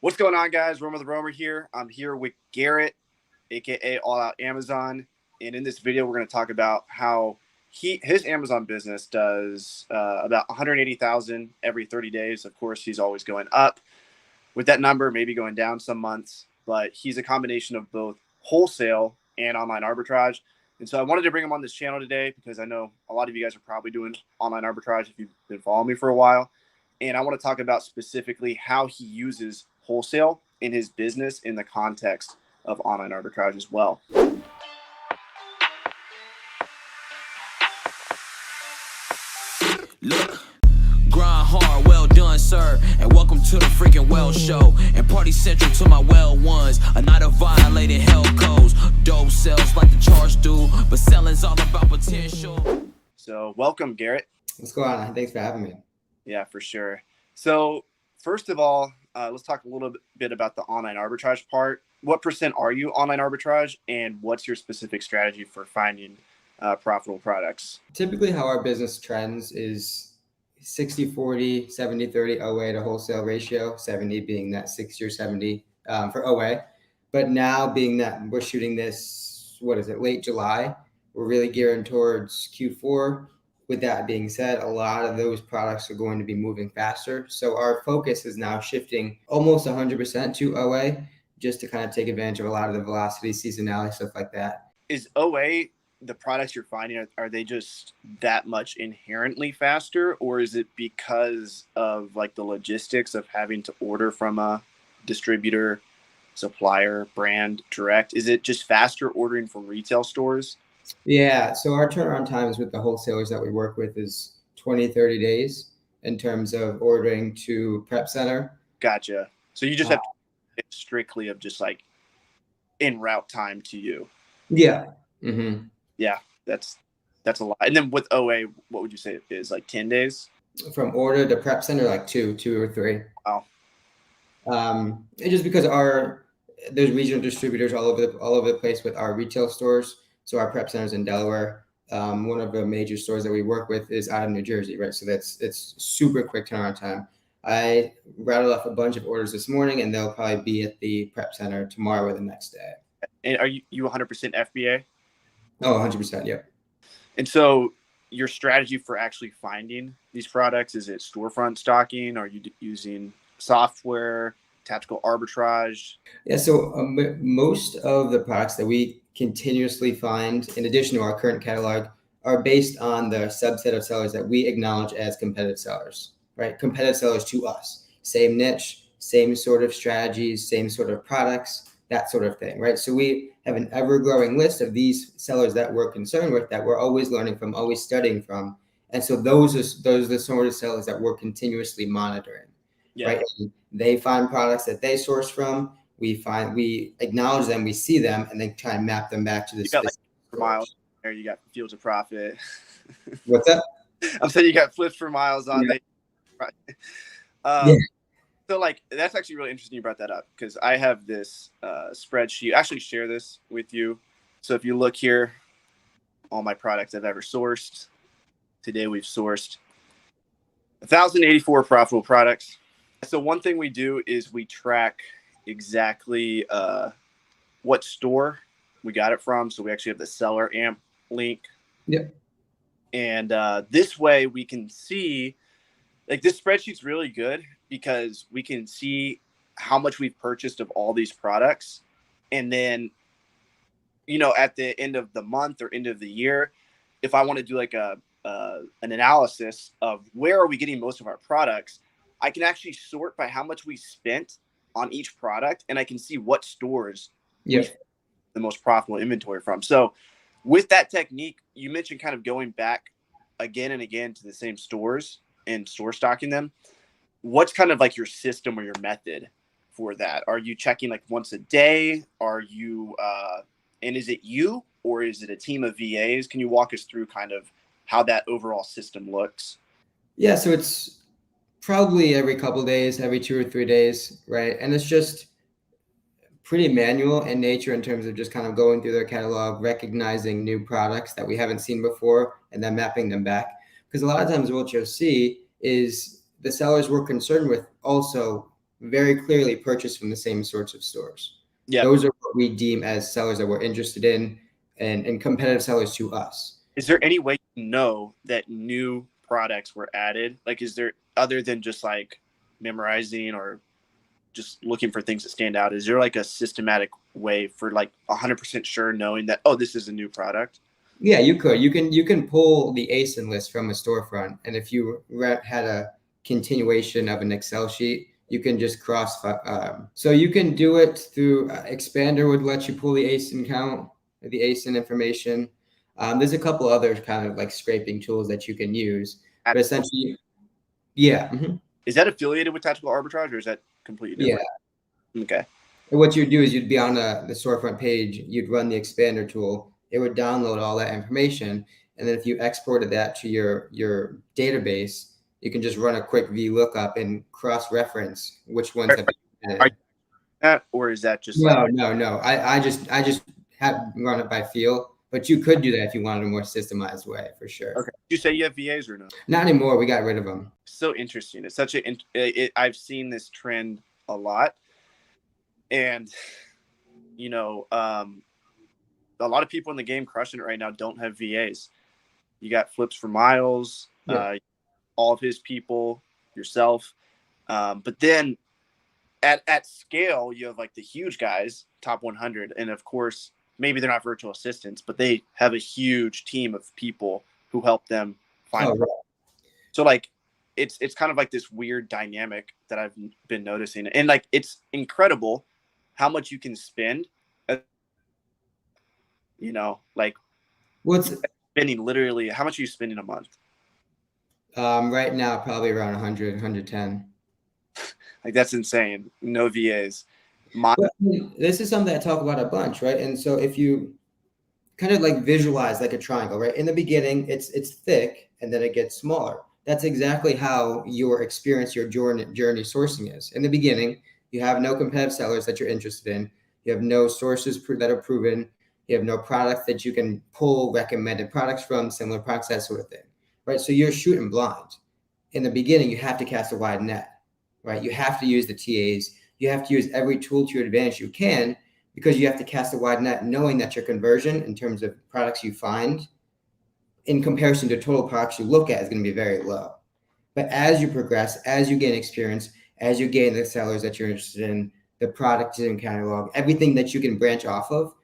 What's going on, guys? Romer the Romer here. I'm here with Garrett, aka All Out Amazon, and in this video, we're going to talk about how his Amazon business does about 180,000 every 30 days. Of course, he's always going up with that number, maybe going down some months, but he's a combination of both wholesale and online arbitrage. And so I wanted to bring him on this channel today because I know a lot of you guys are probably doing online arbitrage if you've been following me for a while. And I want to talk about specifically how he uses wholesale in his business in the context of online arbitrage as well. Look, grind hard, well done, sir, and welcome to the freaking well show. And party central to my well ones, a night of violated hell codes. Dope sells like the charge do, but selling's all about potential. So welcome, Garrett. What's going on? Thanks for having me. Yeah, for sure. So first of all, let's talk a little bit about the online arbitrage part. What % are you online arbitrage, and what's your specific strategy for finding profitable products? Typically how our business trends is 60-40, 70-30 OA to wholesale ratio, 70 being that 60 or 70 for OA. But now being that we're shooting this, late July, we're really gearing towards Q4. With that being said, a lot of those products are going to be moving faster. So our focus is now shifting almost 100% to OA just to kind of take advantage of a lot of the velocity, seasonality, stuff like that. Is OA, the products you're finding, are they just that much inherently faster, or is it because of like the logistics of having to order from a distributor, supplier, brand direct? Is it just faster ordering from retail stores? Yeah, so our turnaround times with the wholesalers that we work with is 20-30 days in terms of ordering to prep center. Gotcha. So you just have to get strictly of just like in route time to you. Yeah. Mm-hmm. Yeah, that's a lot. And then with OA, what would you say it is, like 10 days? From order to prep center, like two or three. Wow. It's just because there's regional distributors all over the place with our retail stores. So our prep centers in Delaware, one of the major stores that we work with is out of New Jersey, right? So it's super quick turnaround time. I rattled off a bunch of orders this morning, and they'll probably be at the prep center tomorrow or the next day. And are you 100% FBA? Oh, 100%, yeah. And so your strategy for actually finding these products, is it storefront stocking? Are you using software, tactical arbitrage? Yeah, so most of the products that we continuously find, in addition to our current catalog, are based on the subset of sellers that we acknowledge as competitive sellers, right? Competitive sellers to us. Same niche, same sort of strategies, same sort of products, that sort of thing, right? So we have an ever-growing list of these sellers that we're concerned with, that we're always learning from, always studying from. And so those are the sort of sellers that we're continuously monitoring, right? And they find products that they source from. We acknowledge them, we see them, and then try and map them back to the specific for miles. There you got Fields of Profit. What's that? I'm saying you got flips for miles on it. Yeah. So like, that's actually really interesting you brought that up, because I have this spreadsheet. I actually share this with you. So if you look here, all my products I've ever sourced. Today we've sourced 1,084 profitable products. So one thing we do is we track exactly what store we got it from. So we actually have the seller amp link. Yep. And this way we can see, like, this spreadsheet's really good because we can see how much we've purchased of all these products. And then, at the end of the month or end of the year, if I want to do like an analysis of where are we getting most of our products, I can actually sort by how much we spent on each product, and I can see what stores the most profitable inventory from. So with that technique, you mentioned kind of going back again and again to the same stores and store stocking them. What's kind of like your system or your method for that? Are you checking like once a day? Are you and is it you, or is it a team of VAs? Can you walk us through kind of how that overall system looks? Yeah, so it's probably every couple of days, every 2 or 3 days, right? And it's just pretty manual in nature in terms of just kind of going through their catalog, recognizing new products that we haven't seen before, and then mapping them back. Because a lot of times what you'll see is the sellers we're concerned with also very clearly purchase from the same sorts of stores. Yeah. Those are what we deem as sellers that we're interested in, and competitive sellers to us. Is there any way you know that new products were added? Like, is there, other than just like memorizing or just looking for things that stand out, is there like a systematic way for like 100% sure knowing that, oh, this is a new product? Yeah, you could. You can pull the ASIN list from a storefront, and if you had a continuation of an Excel sheet, you can just cross. So you can do it through Expander would let you pull the ASIN count, the ASIN information. There's a couple other kind of like scraping tools that you can use, but essentially, yeah. Mm-hmm. Is that affiliated with Tactical Arbitrage, or is that completely different? Yeah. Okay. And what you'd do is you'd be on the storefront page, you'd run the Expander tool, it would download all that information, and then if you exported that to your database, you can just run a quick VLOOKUP and cross-reference which ones have been added. That, or is that just No. I just have run it by feel, but you could do that if you wanted a more systemized way, for sure. Okay. Did you say you have VAs or no? Not anymore. We got rid of them. So interesting. It's such I've seen this trend a lot, and a lot of people in the game crushing it right now don't have VAs. You got Flips for Miles, all of his people, yourself, but then at scale, you have like the huge guys, top 100, and of course, maybe they're not virtual assistants, but they have a huge team of people who help them find. Right. So like, it's kind of like this weird dynamic that I've been noticing, and like it's incredible how much you can spend. Like what's spending literally, how much are you spending a month? Right now, probably around 100, 110. Like, that's insane. No VAs. This is something I talk about a bunch, right? And so if you kind of like visualize like a triangle, right? In the beginning, it's thick and then it gets smaller. That's exactly how your experience, your journey sourcing is. In the beginning, you have no competitive sellers that you're interested in. You have no sources that are proven. You have no products that you can pull recommended products from, similar products, that sort of thing, right? So you're shooting blind. In the beginning, you have to cast a wide net, right? You have to use the TAs. You have to use every tool to your advantage you can, because you have to cast a wide net knowing that your conversion in terms of products you find in comparison to total products you look at is going to be very low. But as you progress, as you gain experience, as you gain the sellers that you're interested in, the product in catalog, everything that you can branch off of,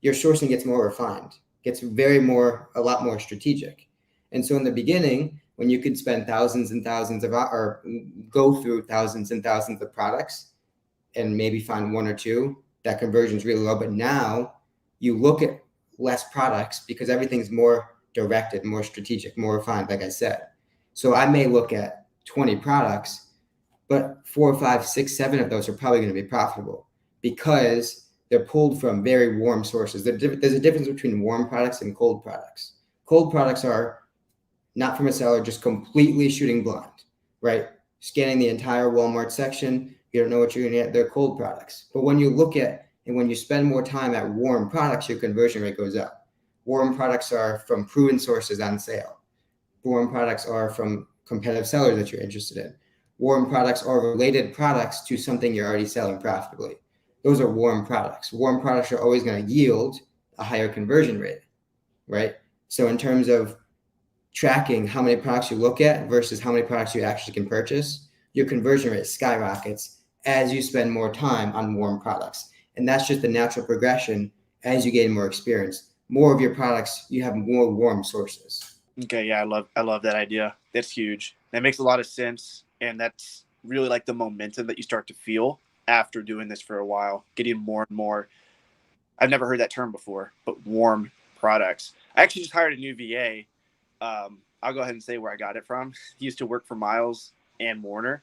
your sourcing gets more refined, gets a lot more strategic. And so in the beginning, when you could spend thousands and thousands or go through thousands and thousands of products and maybe find one or two, that conversion is really low. But now you look at less products because everything's more directed, more strategic, more refined, like I said. So I may look at 20 products, but 4, 5, 6, 7 of those are probably going to be profitable because they're pulled from very warm sources. There's a difference between warm products and cold products. Cold products are not from a seller, just completely shooting blind, right? Scanning the entire Walmart section, you don't know what you're going to get. They're cold products. But when you look at and when you spend more time at warm products, your conversion rate goes up. Warm products are from proven sources on sale. Warm products are from competitive sellers that you're interested in. Warm products are related products to something you're already selling profitably. Those are warm products. Warm products are always going to yield a higher conversion rate, right? So in terms of tracking how many products you look at versus how many products you actually can purchase, your conversion rate skyrockets as you spend more time on warm products. And that's just the natural progression as you gain more experience. More of your products, you have more warm sources. Okay, yeah, I love that idea. That's huge. That makes a lot of sense. And that's really like the momentum that you start to feel after doing this for a while, getting more and more. I've never heard that term before, but warm products. I actually just hired a new VA. I'll go ahead and say where I got it from. He used to work for Miles and Warner.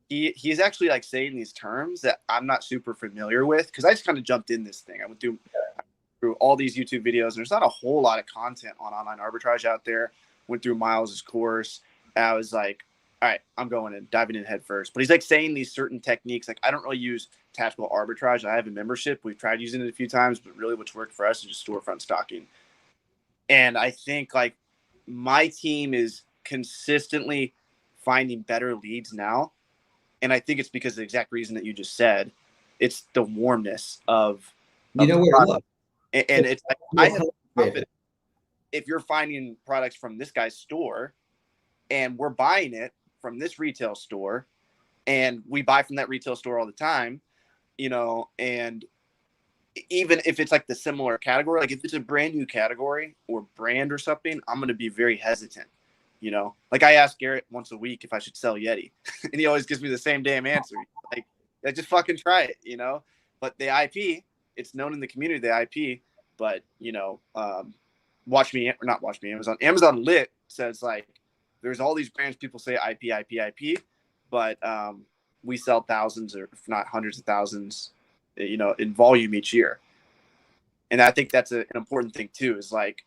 He's actually like saying these terms that I'm not super familiar with because I just kind of jumped in this thing. I went through all these YouTube videos. And there's not a whole lot of content on online arbitrage out there. Went through Miles's course. And I was like, all right, I'm going in, diving in head first. But he's like saying these certain techniques. Like, I don't really use tactical arbitrage. I have a membership. We've tried using it a few times, but really what's worked for us is just storefront stocking. And I think like my team is consistently finding better leads now And I think it's because of the exact reason that you just said. It's the warmness of You know the where to product. look. And it's like, I have confidence if you're finding products from this guy's store and we're buying it from this retail store and we buy from that retail store all the time, you know, and even if it's like the similar category, like if it's a brand new category or brand or something, I'm going to be very hesitant, you know, like I ask Garrett once a week if I should sell Yeti and he always gives me the same damn answer. Like, just fucking try it, you know, but the IP, it's known in the community, the IP, but you know, Amazon Lit says like, there's all these brands people say IP, but we sell thousands or if not hundreds of thousands, you know, in volume each year. And I think that's an important thing too, is like,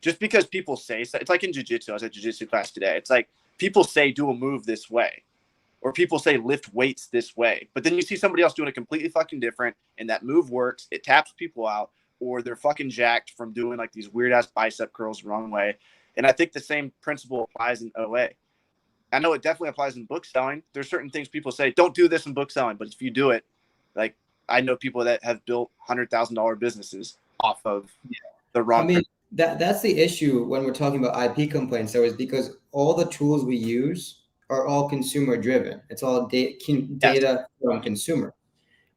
just because people say, it's like in jiu-jitsu, I was at jiu-jitsu class today. It's like people say do a move this way, or people say lift weights this way, but then you see somebody else doing it completely fucking different and that move works, it taps people out, or they're fucking jacked from doing like these weird ass bicep curls the wrong way. And I think the same principle applies in OA. I know it definitely applies in book selling. There's certain things people say, don't do this in book selling, but if you do it, like I know people that have built $100,000 businesses off of the wrong. I mean, that's the issue when we're talking about IP complaints, though, is because all the tools we use are all consumer driven. It's all data from consumer,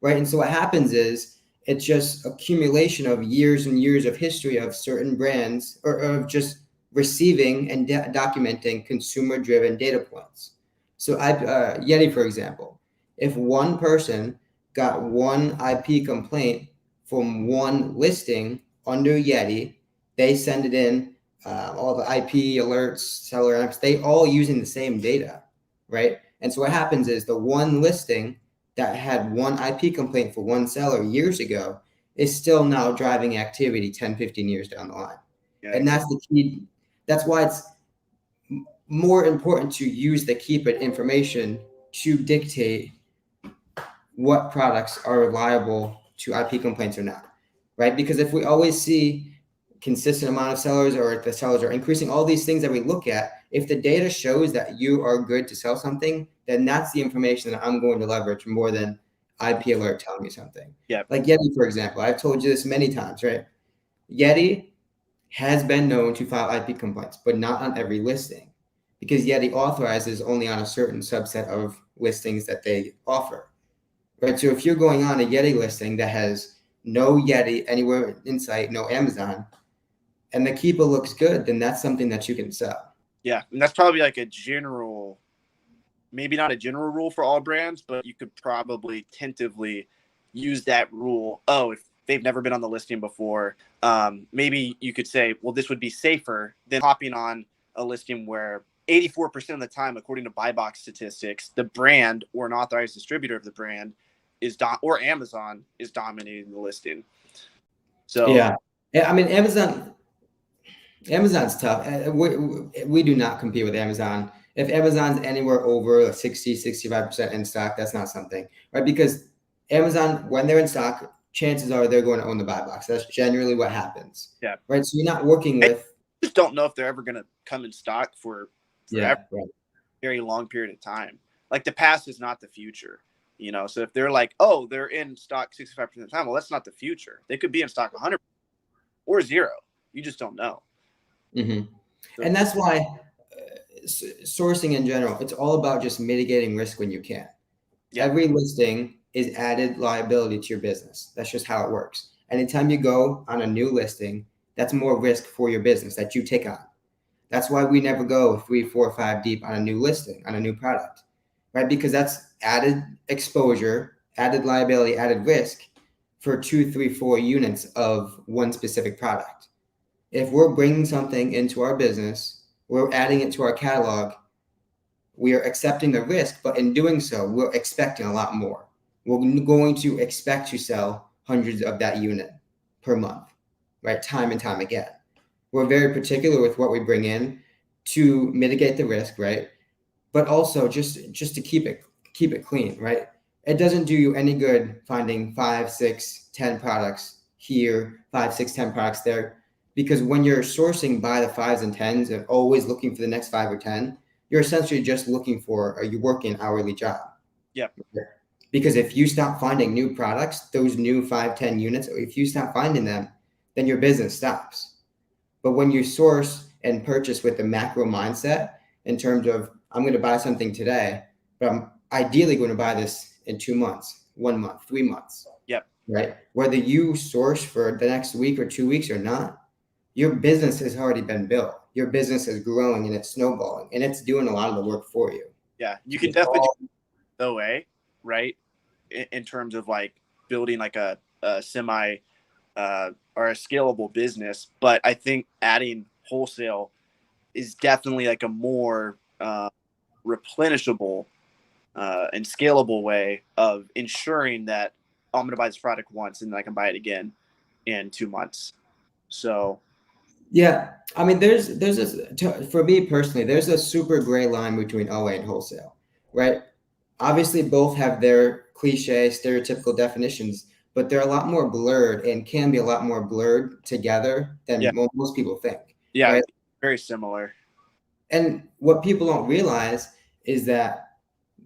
right? And so what happens is it's just accumulation of years and years of history of certain brands, or of just receiving and documenting consumer driven data points. So Yeti, for example, if one person got one IP complaint from one listing under Yeti, they send it in, all the IP alerts, seller apps, they all using the same data, right? And so what happens is the one listing that had one IP complaint for one seller years ago is still now driving activity 10, 15 years down the line. Yeah. And that's the key. That's why it's more important to use the keep it information to dictate what products are liable to IP complaints or not, right? Because if we always see consistent amount of sellers, or if the sellers are increasing, all these things that we look at, if the data shows that you are good to sell something, then that's the information that I'm going to leverage more than IP alert telling me something. Yeah. Like Yeti, for example, I've told you this many times, right? Yeti has been known to file IP complaints, but not on every listing, because Yeti authorizes only on a certain subset of listings that they offer, right? So if you're going on a Yeti listing that has no Yeti anywhere in sight, no Amazon, and the keeper looks good, then that's something that you can sell. Yeah, and that's probably like a general, maybe not a general rule for all brands, but you could probably tentatively use that rule. Oh, if they've never been on the listing before, maybe you could say, well, this would be safer than hopping on a listing where 84% of the time, according to buy box statistics, the brand or an authorized distributor of the brand is or Amazon is dominating the listing. So yeah, I mean, Amazon's tough. We do not compete with Amazon. If Amazon's anywhere over 60, 65% in stock, that's not something, right? Because Amazon, when they're in stock, chances are they're going to own the buy box. That's generally what happens. Yeah. Right. So you're not working with. I just don't know if they're ever going to come in stock for right. very long period of time. Like the past is not the future, you know? So if they're like, oh, they're in stock 65% of the time, well, that's not the future. They could be in stock 100 or 0. You just don't know. Mm-hmm. So, and that's why sourcing in general, it's all about just mitigating risk when you can. Yeah. Every listing is added liability to your business. That's just how it works. Anytime you go on a new listing, that's more risk for your business that you take on. That's why we never go 3, 4, 5 deep on a new listing, on a new product, right? Because that's added exposure, added liability, added risk for 2, 3, 4 units of one specific product. If we're bringing something into our business, we're adding it to our catalog, we are accepting the risk, but in doing so, we're expecting a lot more. We're going to expect to sell hundreds of that unit per month, right? Time and time again. We're very particular with what we bring in to mitigate the risk, right? But also just to keep it clean, right? It doesn't do you any good finding 5, 6, 10 products here, 5, 6, 10 products there. Because when you're sourcing by the 5s and 10s and always looking for the next 5 or 10, you're essentially just looking for, you're working an hourly job, Yep. Because if you stop finding new products, those new 5, 10 units, if you stop finding them, then your business stops. But when you source and purchase with the macro mindset in terms of, I'm going to buy something today, but I'm ideally going to buy this in 2 months, 1 month, 3 months. Yep. Right. Whether you source for the next week or 2 weeks or not, your business has already been built. Your business is growing and it's snowballing and it's doing a lot of the work for you. Yeah. You can definitely do the way, right? In terms of like building like a semi or a scalable business. But I think adding wholesale is definitely like a more replenishable and scalable way of ensuring that I'm going to buy this product once and then I can buy it again in 2 months. So, yeah, I mean, for me personally, there's a super gray line between OA and wholesale, right? Obviously, both have their cliche, stereotypical definitions, but they're a lot more blurred and can be a lot more blurred together than most people think. Yeah, right? Very similar. And what people don't realize is that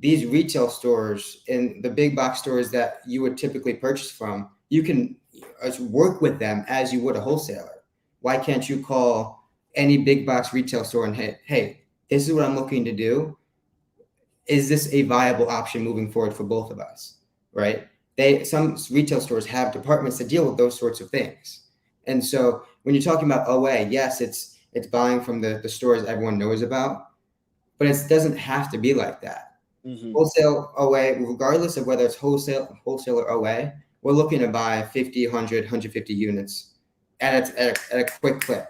these retail stores and the big box stores that you would typically purchase from, you can work with them as you would a wholesaler. Why can't you call any big box retail store and hey, this is what I'm looking to do. Is this a viable option moving forward for both of us? Right? Some retail stores have departments that deal with those sorts of things. And so when you're talking about OA, yes, it's buying from the stores everyone knows about, but it doesn't have to be like that. Mm-hmm. Wholesale OA, regardless of whether it's wholesale or OA, we're looking to buy 50, 100, 150 units at a quick clip,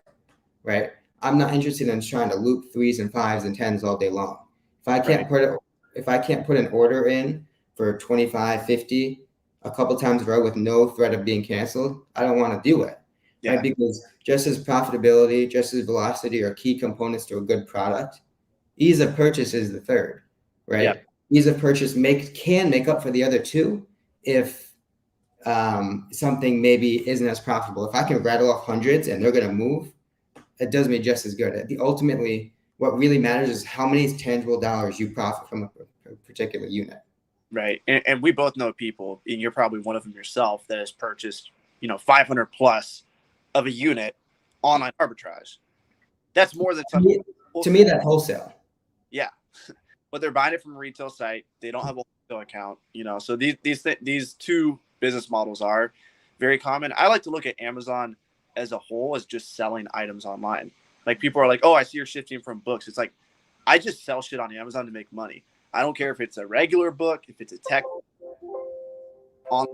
right? I'm not interested in trying to loop 3s and 5s and 10s all day long. If I can't put an order in for 25, 50 a couple times in a row with no threat of being canceled, I don't want to do it. Yeah. Right? Because just as profitability, just as velocity are key components to a good product, ease of purchase is the third, right? Yeah. Ease of purchase can make up for the other two if something maybe isn't as profitable. If I can rattle off hundreds and they're going to move, it does me just as good. Ultimately, what really matters is how many tangible dollars you profit from a particular unit. Right. And we both know people, and you're probably one of them yourself, that has purchased, 500 plus of a unit online arbitrage. That's more than some. To me, that's wholesale. Yeah. But they're buying it from a retail site. They don't have a wholesale account, so these two business models are very common. I like to look at Amazon as a whole as just selling items online. Like people are like, oh, I see you're shifting from books. It's like, I just sell shit on Amazon to make money. I don't care if it's a regular book, if it's a tech on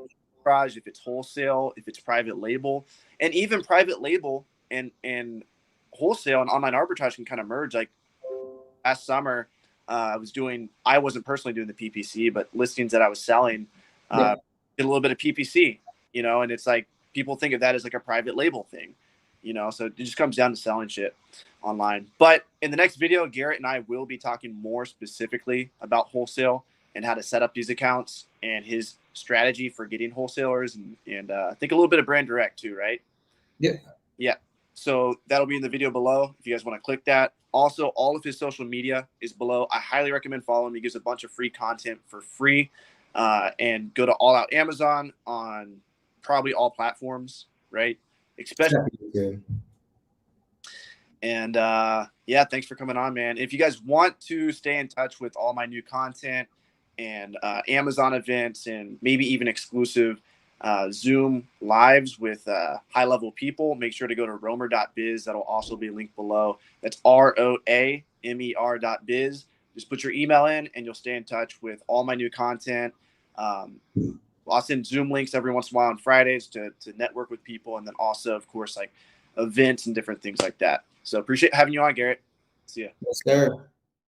arbitrage, if it's wholesale, if it's private label, and even private label and wholesale and online arbitrage can kind of merge. Like last summer, I wasn't personally doing the PPC, but listings that I was selling, did a little bit of PPC, and it's like people think of that as like a private label thing, so it just comes down to selling shit online. But in the next video, Garrett and I will be talking more specifically about wholesale and how to set up these accounts and his strategy for getting wholesalers and I think a little bit of brand direct too, right? Yeah. Yeah. So that'll be in the video below if you guys want to click that. Also, all of his social media is below. I highly recommend following him. He gives a bunch of free content for free. And go to All Out Amazon on probably all platforms, right? Especially. And thanks for coming on, man. If you guys want to stay in touch with all my new content and Amazon events and maybe even exclusive Zoom lives with high-level people, make sure to go to roamer.biz. That'll also be linked below. That's ROAMER.biz. Just put your email in and you'll stay in touch with all my new content. I'll send Zoom links every once in a while on Fridays to network with people. And then also, of course, like events and different things like that. So appreciate having you on, Garrett. See ya. Yes, sir.